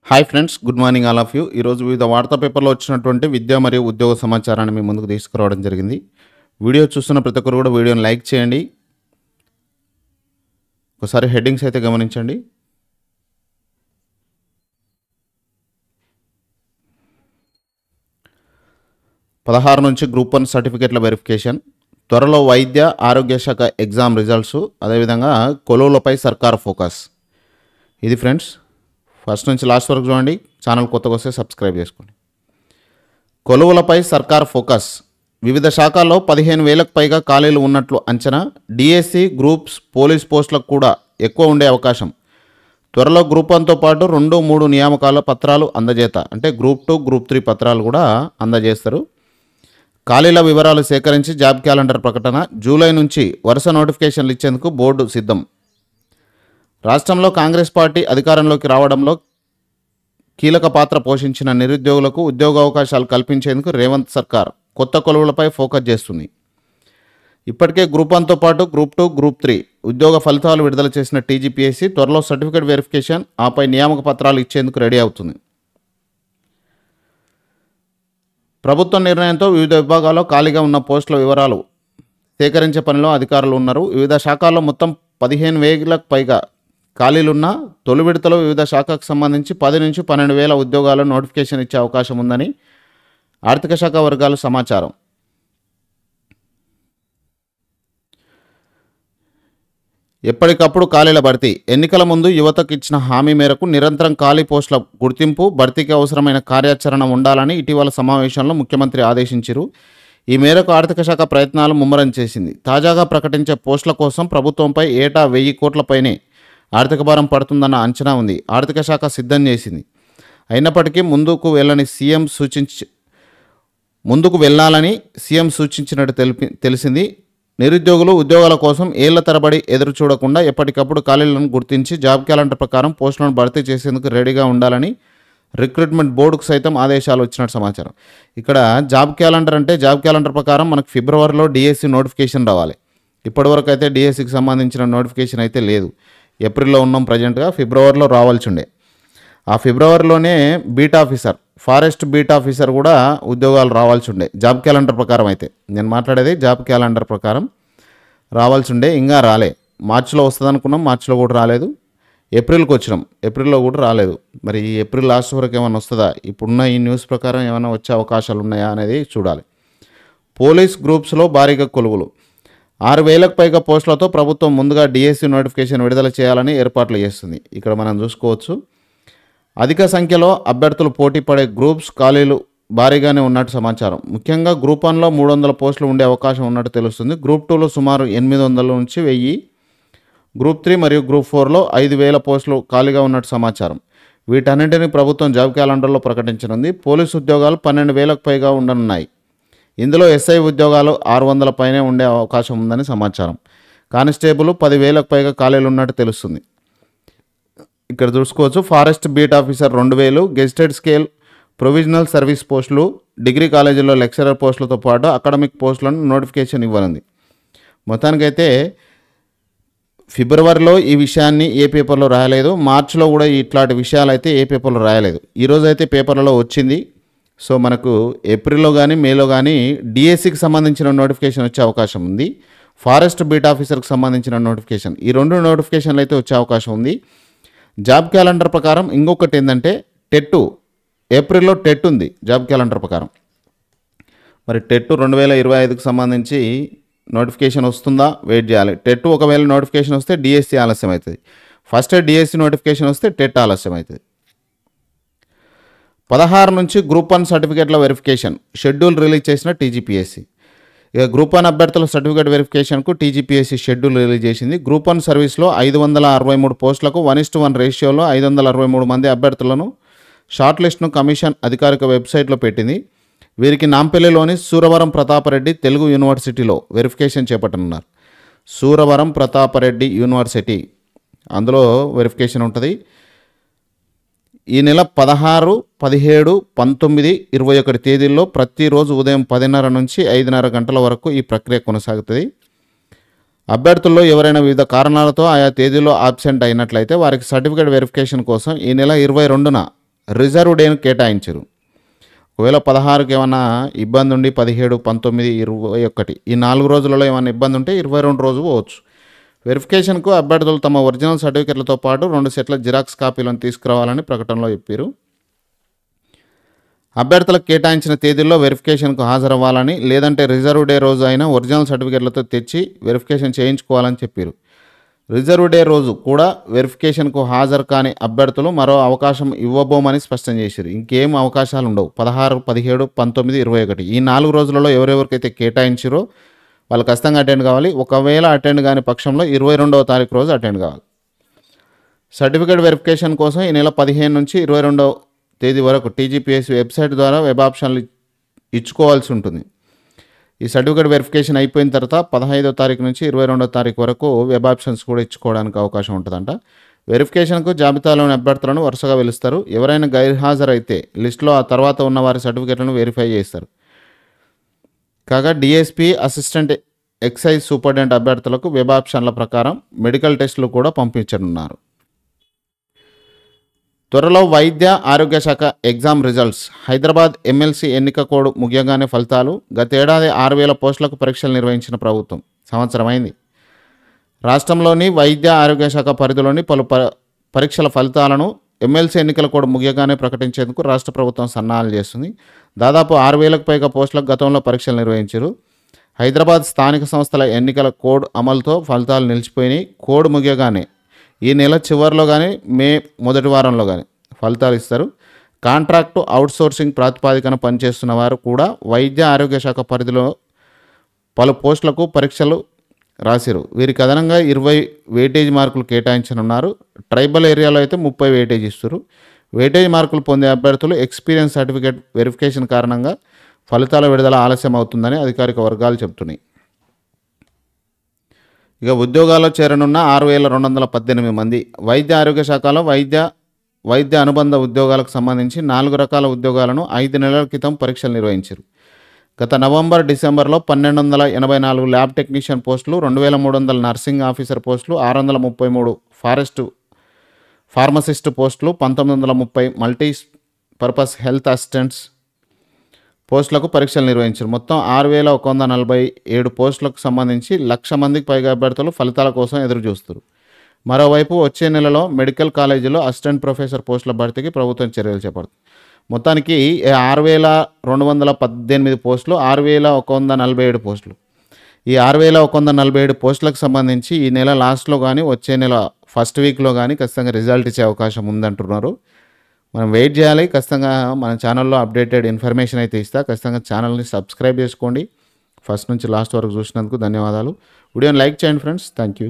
Hi friends, good morning all of you. ఈరోజు వివిధ వార్తా పేపర్లో వచ్చినటువంటి విద్య మరియు ఉద్యోగ సమాచారాన్ని మీ ముందుకు తీసుకురావడం జరిగింది. వీడియో చూస్తున్న ప్రతి ఒక్కరు కూడా వీడియోని లైక్ చేయండి. ఒకసారి హెడ్డింగ్స్ అయితే గమనించండి. పదహారు నుంచి గ్రూప్ 1 సర్టిఫికేట్ల వెరిఫికేషన్, త్వరలో వైద్య ఆరోగ్య శాఖ ఎగ్జామ్ రిజల్ట్స్, అదేవిధంగా కొలువులపై సర్కార్ ఫోకస్. ఇది ఫ్రెండ్స్, ఫస్ట్ నుంచి లాస్ట్ వరకు చూడండి. ఛానల్ కొత్తగా వస్తే సబ్స్క్రైబ్ చేసుకోండి. కొలువులపై సర్కార్ ఫోకస్. వివిధ శాఖల్లో 15,000కు పైగా ఖాళీలు ఉన్నట్లు అంచనా. డిఎస్సి, గ్రూప్స్, పోలీస్ పోస్టులకు కూడా ఎక్కువ ఉండే అవకాశం. త్వరలో గ్రూప్ 1తో పాటు 2, 3 నియామకాల పత్రాలు అందజేత. అంటే గ్రూప్ 2, గ్రూప్ 3 పత్రాలు కూడా అందజేస్తారు. ఖాళీల వివరాలు సేకరించి జాబ్ క్యాలెండర్ ప్రకటన. జూలై నుంచి వరుస నోటిఫికేషన్లు ఇచ్చేందుకు బోర్డు సిద్ధం. రాష్ట్రంలో కాంగ్రెస్ పార్టీ అధికారంలోకి రావడంలో కీలక పాత్ర పోషించిన నిరుద్యోగులకు ఉద్యోగావకాశాలు కల్పించేందుకు రేవంత్ సర్కార్ కొత్త కొలువులపై ఫోకస్ చేస్తుంది. ఇప్పటికే గ్రూప్ 1తో పాటు గ్రూప్ 2, గ్రూప్ 3 ఉద్యోగ ఫలితాలు విడుదల చేసిన టీజీపీఎస్సీ త్వరలో సర్టిఫికేట్ వెరిఫికేషన్, ఆపై నియామక పత్రాలు ఇచ్చేందుకు రెడీ అవుతుంది. ప్రభుత్వ నిర్ణయంతో వివిధ విభాగాల్లో ఖాళీగా ఉన్న పోస్టుల వివరాలు సేకరించే పనిలో అధికారులు ఉన్నారు. వివిధ శాఖల్లో మొత్తం 15,000కు పైగా ఖాళీలున్న తొలి విడతలో వివిధ శాఖకు సంబంధించి 10 నుంచి 12,000 ఉద్యోగాలు నోటిఫికేషన్ ఇచ్చే అవకాశం ఉందని ఆర్థిక శాఖ వర్గాలు సమాచారం. ఎప్పటికప్పుడు ఖాళీల భర్తీ. ఎన్నికల ముందు యువతకు ఇచ్చిన హామీ మేరకు నిరంతరం ఖాళీ పోస్టుల గుర్తింపు, భర్తీకి అవసరమైన కార్యాచరణ ఉండాలని ఇటీవల సమావేశంలో ముఖ్యమంత్రి ఆదేశించారు. ఈ మేరకు ఆర్థిక శాఖ ప్రయత్నాలు ముమ్మరం చేసింది. తాజాగా ప్రకటించే పోస్టుల కోసం ప్రభుత్వంపై ఏటా 1,000 కోట్లపైనే ఆర్థిక భారం పడుతుందన్న అంచనా ఉంది. ఆర్థిక శాఖ సిద్ధం చేసింది. అయినప్పటికీ ముందుకు వెళ్ళాలని సీఎం సూచించినట్టు తెలిసింది. నిరుద్యోగులు ఉద్యోగాల కోసం ఏళ్ల తరబడి ఎదురు చూడకుండా ఎప్పటికప్పుడు ఖాళీలను గుర్తించి జాబ్ క్యాలెండర్ ప్రకారం పోస్టులను భర్తీ చేసేందుకు రెడీగా ఉండాలని రిక్రూట్మెంట్ బోర్డుకు సైతం ఆదేశాలు వచ్చినట్టు సమాచారం. ఇక్కడ జాబ్ క్యాలెండర్ అంటే జాబ్ క్యాలెండర్ ప్రకారం మనకు ఫిబ్రవరిలో డిఎస్సి నోటిఫికేషన్ రావాలి. ఇప్పటివరకు అయితే డిఎస్సికి సంబంధించిన నోటిఫికేషన్ అయితే లేదు. ఏప్రిల్లో ఉన్నాం ప్రజెంట్గా, ఫిబ్రవరిలో రావాల్సి ఉండే. ఆ ఫిబ్రవరిలోనే beat officer, forest beat officer కూడా ఉద్యోగాలు రావాల్సి ఉండే జాబ్ క్యాలెండర్ ప్రకారం. అయితే నేను మాట్లాడేది జాబ్ క్యాలెండర్ ప్రకారం రావాల్సి ఉండే, ఇంకా రాలే. మార్చిలో వస్తుంది అనుకున్నాం, మార్చిలో కూడా రాలేదు. ఏప్రిల్కి వచ్చినాం, ఏప్రిల్లో కూడా రాలేదు. మరి ఈ ఏప్రిల్ లాస్ట్ వరకు ఏమైనా వస్తుందా? ఇప్పుడున్న ఈ న్యూస్ ప్రకారం ఏమైనా వచ్చే అవకాశాలు ఉన్నాయా అనేది చూడాలి. పోలీస్ గ్రూప్స్లో భారీగా కొలువులు. 6,000కు పైగా పోస్టులతో ప్రభుత్వం ముందుగా డిఎస్సి నోటిఫికేషన్ విడుదల చేయాలని ఏర్పాట్లు చేస్తుంది. ఇక్కడ మనం చూసుకోవచ్చు, అధిక సంఖ్యలో అభ్యర్థులు పోటీ పడే గ్రూప్స్ ఖాళీలు భారీగానే ఉన్నట్టు సమాచారం. ముఖ్యంగా గ్రూప్ 1లో 300 పోస్టులు ఉండే అవకాశం ఉన్నట్టు తెలుస్తుంది. గ్రూప్ 2లో సుమారు 800 నుంచి 1,000, గ్రూప్ 3 మరియు గ్రూప్ 4లో 5,000 పోస్టులు ఖాళీగా ఉన్నట్టు సమాచారం. వీటన్నింటినీ ప్రభుత్వం జాబ్ క్యాలెండర్లో ప్రకటించనుంది. పోలీసు ఉద్యోగాలు 12,000కు పైగా ఉండనున్నాయి. ఇందులో ఎస్ఐ ఉద్యోగాలు 600 పైనే ఉండే అవకాశం ఉందని సమాచారం. కానిస్టేబుల్ 10,000కు పైగా ఖాళీలు ఉన్నట్టు తెలుస్తుంది. ఇక్కడ చూసుకోవచ్చు, forest beat officer 2,000, gazetted scale provisional service పోస్టులు, డిగ్రీ కాలేజీల్లో లెక్చరర్ పోస్టులతో పాటు అకాడమిక్ పోస్టులను నోటిఫికేషన్ ఇవ్వనుంది. మొత్తానికైతే ఫిబ్రవరిలో ఈ విషయాన్ని ఏ పేపర్లో రాయలేదు, మార్చిలో కూడా ఇట్లాంటి విషయాలు అయితే ఏ పేపర్లో రాయలేదు. ఈరోజు అయితే పేపర్లలో వచ్చింది. సో మనకు ఏప్రిల్లో కానీ మేలో కానీ డిఎస్సికి సంబంధించిన నోటిఫికేషన్ వచ్చే అవకాశం ఉంది. ఫారెస్ట్ బీట్ ఆఫీసర్కి సంబంధించిన నోటిఫికేషన్, ఈ 2 నోటిఫికేషన్లు అయితే వచ్చే అవకాశం ఉంది. జాబ్ క్యాలెండర్ ప్రకారం ఇంకొకటి ఏంటంటే టెట్, ఏప్రిల్లో టెట్ ఉంది జాబ్ క్యాలెండర్ ప్రకారం. మరి టెట్ 2025కి సంబంధించి నోటిఫికేషన్ వస్తుందా, వెయిట్ చేయాలి. టెట్ ఒకవేళ నోటిఫికేషన్ వస్తే డిఎస్సి ఆలస్యం అవుతుంది. ఫస్ట్ డిఎస్సి నోటిఫికేషన్ వస్తే టెట్ ఆలస్యం అవుతుంది. 16 నుంచి గ్రూప్ 1 సర్టిఫికేట్ల వెరిఫికేషన్ షెడ్యూల్ రిలీజ్ చేసిన టీజీపీఎస్సీ. ఇక గ్రూప్ 1 అభ్యర్థుల సర్టిఫికేట్ వెరిఫికేషన్కు టీజీపీఎస్సీ షెడ్యూల్ రిలీజ్ చేసింది. గ్రూప్ 1 సర్వీస్లో 563 పోస్టులకు 1:1 రేషియోలో 563 మంది అభ్యర్థులను షార్ట్ లిస్ట్ను కమిషన్ అధికారిక వెబ్సైట్లో పెట్టింది. వీరికి నాంపల్లిలోని సూరవరం ప్రతాపరెడ్డి తెలుగు యూనివర్సిటీలో వెరిఫికేషన్ చేపట్టనున్నారు. సూరవరం ప్రతాపరెడ్డి యూనివర్సిటీ, అందులో వెరిఫికేషన్ ఉంటుంది. ఈ నెల 16, 17, 19, 21 తేదీల్లో ప్రతిరోజు ఉదయం 10:30 నుంచి 5:30 గంటల వరకు ఈ ప్రక్రియ కొనసాగుతుంది. అభ్యర్థుల్లో ఎవరైనా వివిధ కారణాలతో ఆయా తేదీలో ఆబ్సెంట్ అయినట్లయితే వారికి సర్టిఫికేట్ వెరిఫికేషన్ కోసం ఈ నెల 22న రిజర్వ్ డేను కేటాయించరు. ఒకవేళ 16కి ఏమన్నా ఇబ్బంది ఉండి 17, 19, 21 ఈ 4 రోజులలో ఏమైనా ఇబ్బంది ఉంటే 22 రోజు పోవచ్చు. వెరిఫికేషన్కు అభ్యర్థులు తమ ఒరిజినల్ సర్టిఫికెట్లతో పాటు 2 సెట్ల జిరాక్స్ కాపీలను తీసుకురావాలని ప్రకటనలో చెప్పారు. అభ్యర్థులకు కేటాయించిన తేదీల్లో వెరిఫికేషన్కు హాజరవ్వాలని, లేదంటే రిజర్వ్ డే రోజు అయినా ఒరిజినల్ సర్టిఫికెట్లతో తెచ్చి వెరిఫికేషన్ చేయించుకోవాలని చెప్పారు. రిజర్వ్ డే రోజు కూడా వెరిఫికేషన్కు హాజరు కాని అభ్యర్థులు మరో అవకాశం ఇవ్వబోమని స్పష్టం చేశారు. ఇంకేం అవకాశాలు ఉండవు. 16, 17, 19, 21 ఈ 4 రోజులలో ఎవరెవరికైతే కేటాయించారో వాళ్ళు ఖచ్చితంగా అటెండ్ కావాలి. ఒకవేళ అటెండ్ కాని పక్షంలో 22వ తారీఖు రోజు అటెండ్ కావాలి. సర్టిఫికేట్ వెరిఫికేషన్ కోసం ఈ నెల 15 నుంచి 22వ తేదీ వరకు టీజీపీఎస్సీ వెబ్సైట్ ద్వారా వెబ్ ఆప్షన్లు ఇచ్చుకోవాల్సి ఉంటుంది. ఈ సర్టిఫికేట్ వెరిఫికేషన్ అయిపోయిన తర్వాత 15వ తారీఖు నుంచి 22వ తారీఖు వరకు వెబ్ ఆప్షన్స్ కూడా ఇచ్చుకోవడానికి అవకాశం ఉంటుందంట. వెరిఫికేషన్కు జాబితాలోని అభ్యర్థులను వరుసగా పిలుస్తారు. ఎవరైనా గైర్హాజరైతే లిస్టులో ఆ తర్వాత ఉన్న వారి సర్టిఫికేట్లను వెరిఫై చేస్తారు. కాగా డిఎస్పీ, అసిస్టెంట్ ఎక్సైజ్ సూపరింటెండెంట్ అభ్యర్థులకు వెబ్ ఆప్షన్ల ప్రకారం మెడికల్ టెస్టులు కూడా పంపించనున్నారు. త్వరలో వైద్య ఆరోగ్య శాఖ ఎగ్జామ్ రిజల్ట్స్. హైదరాబాద్ ఎమ్మెల్సీ ఎన్నిక కోడ్ ముగియగానే ఫలితాలు. గతేడాది 6,000 పోస్టులకు పరీక్షలు నిర్వహించిన ప్రభుత్వం సంవత్సరమైంది. రాష్ట్రంలోని వైద్య ఆరోగ్య శాఖ పరిధిలోని పలు పరీక్షల ఫలితాలను ఎమ్మెల్సీ ఎన్నికల కోడ్ ముగియగానే ప్రకటించేందుకు రాష్ట్ర ప్రభుత్వం సన్నాహాలు చేస్తుంది. దాదాపు 6,000కు పైగా పోస్టులకు గతంలో పరీక్షలు నిర్వహించారు. హైదరాబాద్ స్థానిక సంస్థల ఎన్నికల కోడ్ అమలుతో ఫలితాలు నిలిచిపోయినాయి. కోడ్ ముగియగానే ఈ నెల చివరిలో కానీ మే మొదటి వారంలో కానీ ఫలితాలు ఇస్తారు. కాంట్రాక్టు అవుట్సోర్సింగ్ ప్రాతిపాదికన పనిచేస్తున్న వారు కూడా వైద్య ఆరోగ్య శాఖ పరిధిలో పలు పోస్టులకు పరీక్షలు రాశారు. వీరికి అదనంగా 20 వెయిటేజ్ మార్కులు కేటాయించనున్నారు. ట్రైబల్ ఏరియాలో అయితే 30 వెయిటేజ్ ఇస్తారు. వెయిటేజ్ మార్కులు పొందే అభ్యర్థులు ఎక్స్పీరియన్స్ సర్టిఫికేట్ వెరిఫికేషన్ కారణంగా ఫలితాల విడుదల ఆలస్యం అవుతుందని అధికారిక వర్గాలు చెబుతున్నాయి. ఇక ఉద్యోగాల్లో చేరనున్న 6,218 మంది. వైద్య ఆరోగ్య శాఖలో వైద్య అనుబంధ ఉద్యోగాలకు సంబంధించి 4 రకాల ఉద్యోగాలను 5 నెలల క్రితం పరీక్షలు నిర్వహించారు. గత నవంబర్, డిసెంబర్లో 1,284 ల్యాబ్ టెక్నీషియన్ పోస్టులు, 2,300 నర్సింగ్ ఆఫీసర్ పోస్టులు, 633 ఫార్మసిస్ట్ పోస్టులు, 1,930 మల్టీ పర్పస్ హెల్త్ అసిస్టెంట్స్ పోస్టులకు పరీక్షలు నిర్వహించారు. మొత్తం 6,147 పోస్టులకు సంబంధించి 1,00,000 మందికి పైగా అభ్యర్థులు ఫలితాల కోసం ఎదురు చూస్తారు. మరోవైపు వచ్చే నెలలో మెడికల్ కాలేజీలో అసిస్టెంట్ ప్రొఫెసర్ పోస్టుల భర్తీకి ప్రభుత్వం చర్యలు చేపడుతుంది. మొత్తానికి 6,218 పోస్టులు, 6,147 పోస్టులు. ఈ 6,147 పోస్టులకు సంబంధించి ఈ నెల లాస్ట్లో కానీ వచ్చే నెల ఫస్ట్ వీక్లో కానీ ఖచ్చితంగా రిజల్ట్ ఇచ్చే అవకాశం ఉందంటున్నారు. మనం వెయిట్ చేయాలి. ఖచ్చితంగా మన ఛానల్లో అప్డేటెడ్ ఇన్ఫర్మేషన్ అయితే ఇస్తా. ఖచ్చితంగా ఛానల్ని సబ్స్క్రైబ్ చేసుకోండి. ఫస్ట్ నుంచి లాస్ట్ వరకు చూసినందుకు ధన్యవాదాలు. వీడియోని లైక్ చేయండి ఫ్రెండ్స్. Thank you.